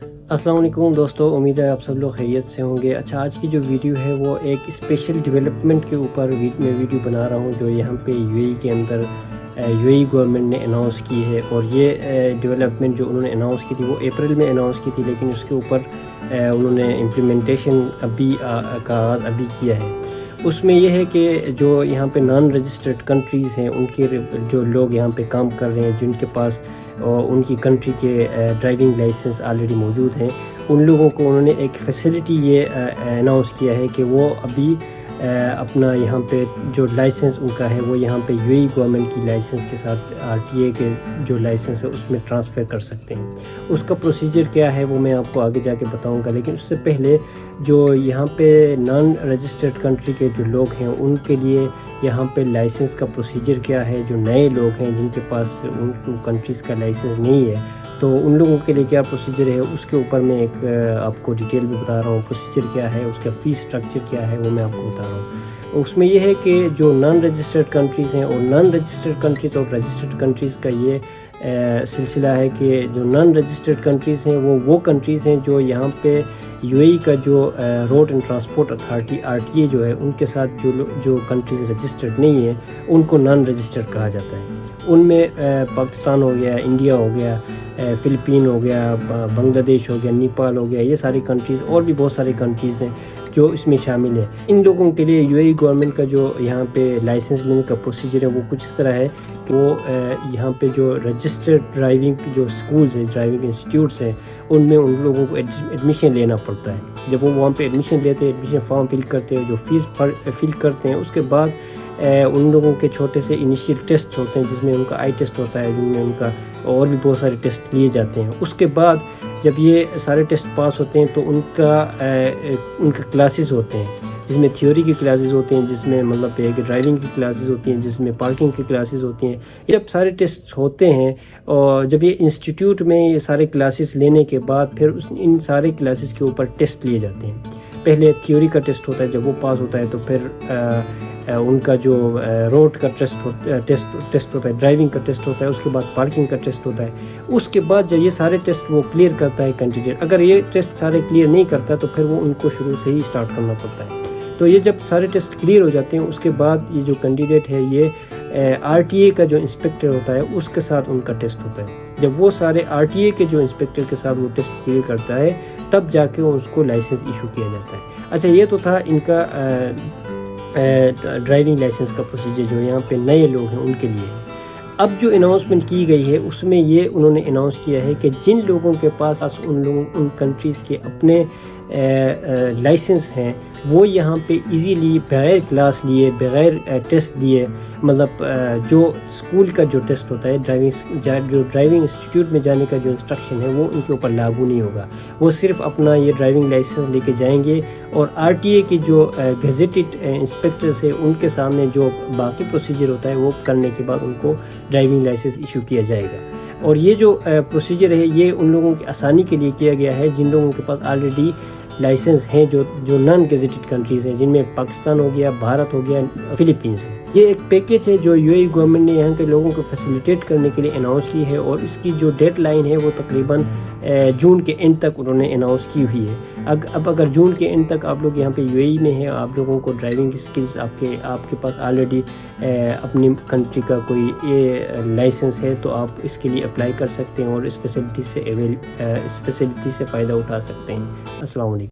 अस्सलाम वालेकुम दोस्तों, उम्मीद है आप सब लोग खैरियत से होंगे। अच्छा, आज की जो वीडियो है वो एक स्पेशल डेवलपमेंट के ऊपर मैं वीडियो बना रहा हूँ जो यहाँ पे यूएई के अंदर यूएई गवर्नमेंट ने अनाउंस की है। और ये डेवलपमेंट जो उन्होंने अनाउंस की थी वो अप्रैल में अनाउंस की थी, लेकिन उसके ऊपर उन्होंने इम्प्लीमेंटेशन का आगाज़ अभी किया है। उसमें यह है कि जो यहाँ पे नॉन रजिस्टर्ड कंट्रीज़ हैं उनके जो लोग यहाँ पे काम कर रहे हैं, जिनके पास उनकी कंट्री के ड्राइविंग लाइसेंस ऑलरेडी मौजूद हैं, उन लोगों को उन्होंने एक फैसिलिटी ये अनाउंस किया है कि वो अभी अपना यहाँ पे जो लाइसेंस उनका है वो यहाँ पे यूएई गवर्नमेंट की लाइसेंस के साथ आरटीए के जो लाइसेंस है उसमें ट्रांसफ़र कर सकते हैं। उसका प्रोसीजर क्या है वो मैं आपको आगे जाके बताऊंगा, लेकिन उससे पहले जो यहाँ पे नॉन रजिस्टर्ड कंट्री के जो लोग हैं उनके लिए यहाँ पे लाइसेंस का प्रोसीजर क्या है। जो नए लोग हैं जिनके पास उन कंट्रीज़ का लाइसेंस नहीं है, तो उन लोगों के लिए क्या प्रोसीजर है उसके ऊपर मैं एक आपको डिटेल में बता रहा हूँ। प्रोसीजर क्या है, उसका फ़ीस स्ट्रक्चर क्या है वो मैं आपको बता रहा हूँ। उसमें यह है कि जो नॉन रजिस्टर्ड कंट्रीज़ हैं और नॉन रजिस्टर्ड कंट्रीज़ और रजिस्टर्ड कंट्रीज़ का ये सिलसिला है कि जो नॉन रजिस्टर्ड कंट्रीज़ हैं वो कंट्रीज़ हैं जो यहाँ पे यूएई का जो road and transport authority RTA जो है उनके साथ जो कंट्रीज़ रजिस्टर्ड नहीं है उनको नॉन रजिस्टर्ड कहा जाता है। उनमें पाकिस्तान हो गया, इंडिया हो गया, फ़िलिपीन हो गया, बांग्लादेश हो गया, नेपाल हो गया, ये सारी कंट्रीज़ और भी बहुत सारी कंट्रीज़ हैं जो इसमें शामिल है। इन लोगों के लिए यूएई गवर्नमेंट का जो यहाँ पे लाइसेंस लेने का प्रोसीजर है वो कुछ इस तरह है कि वो यहाँ पे जो रजिस्टर्ड ड्राइविंग जो स्कूल्स हैं, ड्राइविंग इंस्टीट्यूट्स हैं, उनमें उन लोगों को एडमिशन लेना पड़ता है। जब वो वहाँ पे एडमिशन लेते हैं, एडमिशन फॉर्म फिल करते हैं, जो फीस फिल करते हैं, उसके बाद उन लोगों के छोटे से इनिशियल टेस्ट होते हैं जिसमें उनका आई टेस्ट होता है, जिनमें उनका और भी बहुत सारे टेस्ट लिए जाते हैं। उसके बाद जब ये सारे टेस्ट पास होते हैं तो उनका क्लासेस होते हैं जिसमें थ्योरी की क्लासेस होती हैं, जिसमें मतलब कि ड्राइविंग की क्लासेस होती हैं, जिसमें पार्किंग की क्लासेस होती हैं। जब सारे टेस्ट होते हैं और जब ये इंस्टीट्यूट में ये सारे क्लासेस लेने के बाद फिर इन सारे क्लासेस के ऊपर टेस्ट लिए जाते हैं। पहले थ्योरी का टेस्ट होता है, जब वो पास होता है तो फिर उनका जो रोड का टेस्ट होता है, ड्राइविंग का टेस्ट होता है, उसके बाद पार्किंग का टेस्ट होता है। उसके बाद जब ये सारे टेस्ट वो क्लियर करता है कैंडिडेट, अगर ये टेस्ट सारे क्लियर नहीं करता तो फिर वो उनको शुरू से ही स्टार्ट करना पड़ता है। तो ये जब सारे टेस्ट क्लियर हो जाते हैं उसके बाद ये जो कैंडिडेट है ये आरटीए का जो इंस्पेक्टर होता है उसके साथ उनका टेस्ट होता है। जब वो सारे आरटीए के जो इंस्पेक्टर के साथ वो टेस्ट क्लियर करता है तब जाके वो उसको लाइसेंस इशू किया जाता है। अच्छा, ये तो था इनका ड्राइविंग लाइसेंस का प्रोसीजर जो यहाँ पे नए लोग हैं उनके लिए। अब जो अनाउंसमेंट की गई है उसमें ये उन्होंने अनाउंस किया है कि जिन लोगों के पास उन कंट्रीज़ के अपने लाइसेंस हैं वो यहाँ पे इजीली बग़ैर क्लास लिए, बग़ैर टेस्ट दिए, मतलब जो स्कूल का जो टेस्ट होता है, ड्राइविंग इंस्टीट्यूट में जाने का जो इंस्ट्रक्शन है वो उनके ऊपर लागू नहीं होगा। वो सिर्फ अपना ये ड्राइविंग लाइसेंस लेके जाएंगे और आरटीए के जो गेजेटेड इंस्पेक्टर्स है उनके सामने जो बाकी प्रोसीजर होता है वो करने के बाद उनको ड्राइविंग लाइसेंस इशू किया जाएगा। और ये जो प्रोसीजर है ये उन लोगों की आसानी के लिए किया गया है जिन लोगों के पास ऑलरेडी लाइसेंस हैं, जो नॉन गेजेटेड कंट्रीज़ हैं, जिनमें पाकिस्तान हो गया, भारत हो गया, फिलीपींस है। ये एक पैकेज है जो यूएई गवर्नमेंट ने यहाँ के लोगों को फैसिलिटेट करने के लिए अनाउंस की है और इसकी जो डेडलाइन है वो तकरीबन जून के एंड तक उन्होंने अनाउंस की हुई है। अब अगर जून के एंड तक आप लोग यहाँ पे यूएई में हैं, आप लोगों को ड्राइविंग स्किल्स आपके पास ऑलरेडी अपनी कंट्री का कोई लाइसेंस है तो आप इसके लिए अप्लाई कर सकते हैं और इस फैसिलिटी से फ़ायदा उठा सकते हैं। अस्सलाम वालेकुम।